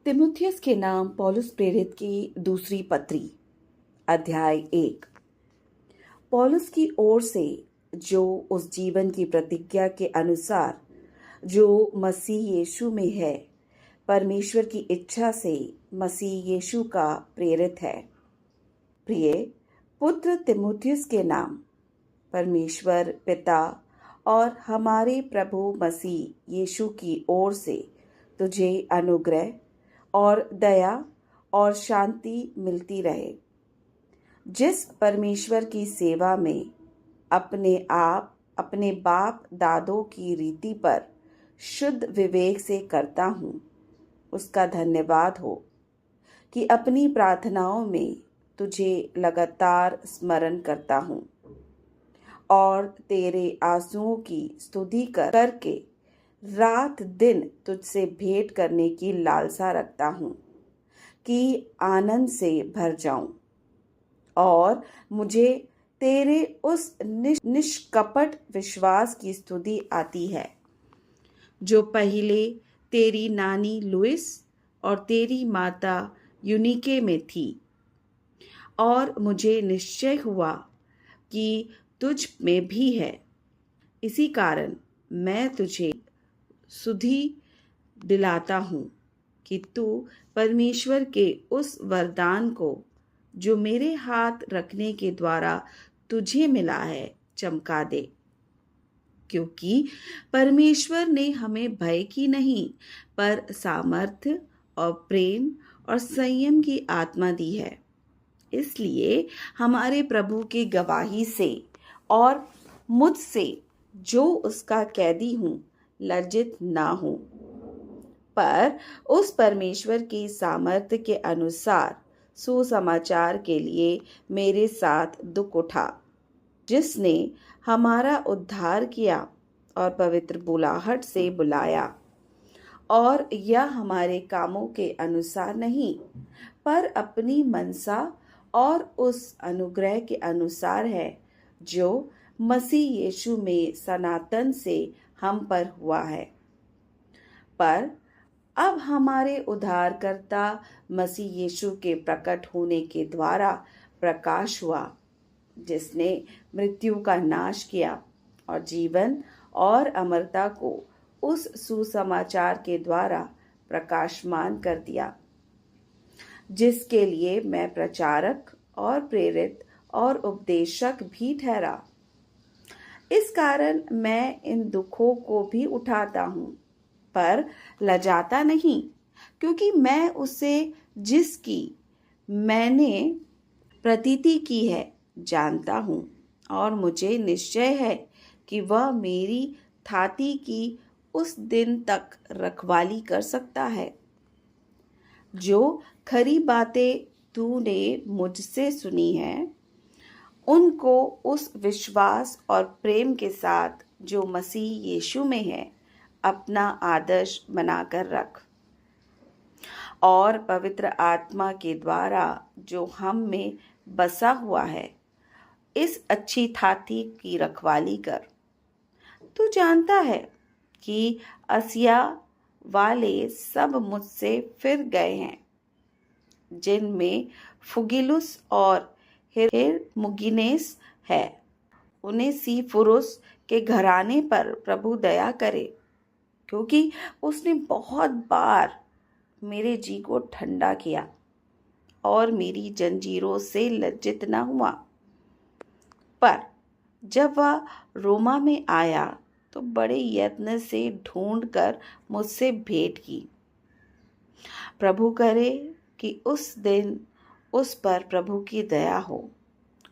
तीमुथियुस के नाम पौलुस प्रेरित की दूसरी पत्री, अध्याय 1। पौलुस की ओर से, जो उस जीवन की प्रतिज्ञा के अनुसार जो मसीह यीशु में है, परमेश्वर की इच्छा से मसीह यीशु का प्रेरित है। प्रिय पुत्र तीमुथियुस के नाम परमेश्वर पिता और हमारे प्रभु मसीह यीशु की ओर से तुझे अनुग्रह और दया और शांति मिलती रहे। जिस परमेश्वर की सेवा में अपने बाप दादों की रीति पर शुद्ध विवेक से करता हूँ, उसका धन्यवाद हो कि अपनी प्रार्थनाओं में तुझे लगातार स्मरण करता हूँ और तेरे आंसुओं की स्तुति करके रात दिन तुझसे भेंट करने की लालसा रखता हूँ कि आनंद से भर जाऊं। और मुझे तेरे उस निष्कपट विश्वास की स्तुति आती है जो पहले तेरी नानी लुइस और तेरी माता यूनिके में थी, और मुझे निश्चय हुआ कि तुझ में भी है। इसी कारण मैं तुझे सुधि दिलाता हूँ कि तू परमेश्वर के उस वरदान को जो मेरे हाथ रखने के द्वारा तुझे मिला है चमका दे, क्योंकि परमेश्वर ने हमें भय की नहीं पर सामर्थ्य और प्रेम और संयम की आत्मा दी है। इसलिए हमारे प्रभु की गवाही से और मुझसे जो उसका कैदी हूँ लज्जित ना हो, पर उस परमेश्वर की सामर्थ्य के अनुसार सुसमाचार के लिए मेरे साथ दुख उठा, जिसने हमारा उद्धार किया और पवित्र बुलाहट से बुलाया, और यह हमारे कामों के अनुसार नहीं पर अपनी मनसा और उस अनुग्रह के अनुसार है जो मसीह यीशु में सनातन से हम पर हुआ है। पर अब हमारे उद्धारकर्ता मसीह यीशु के प्रकट होने के द्वारा प्रकाश हुआ, जिसने मृत्यु का नाश किया और जीवन और अमरता को उस सुसमाचार के द्वारा प्रकाशमान कर दिया, जिसके लिए मैं प्रचारक और प्रेरित और उपदेशक भी ठहरा। इस कारण मैं इन दुखों को भी उठाता हूँ, पर लजाता नहीं, क्योंकि मैं उसे जिसकी मैंने प्रतीति की है जानता हूँ, और मुझे निश्चय है कि वह मेरी थाती की उस दिन तक रखवाली कर सकता है। जो खरी बातें तूने मुझसे सुनी है, उनको उस विश्वास और प्रेम के साथ जो मसीह यीशु में है अपना आदर्श बनाकर रख, और पवित्र आत्मा के द्वारा जो हम में बसा हुआ है इस अच्छी थाती की रखवाली कर। तू जानता है कि असिया वाले सब मुझसे फिर गए हैं, जिनमें फुगिलुस और हिरमुगिनेस है। उन्हें सीफुरुस के घराने पर प्रभु दया करे, क्योंकि उसने बहुत बार मेरे जी को ठंडा किया और मेरी जंजीरों से लज्जित न हुआ। पर जब वह रोमा में आया तो बड़े यत्न से ढूंढकर मुझसे भेंट की। प्रभु करे कि उस दिन उस पर प्रभु की दया हो,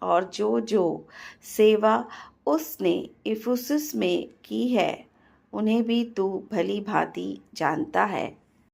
और जो जो सेवा उसने इफुसुस में की है उन्हें भी तू भली भांति जानता है।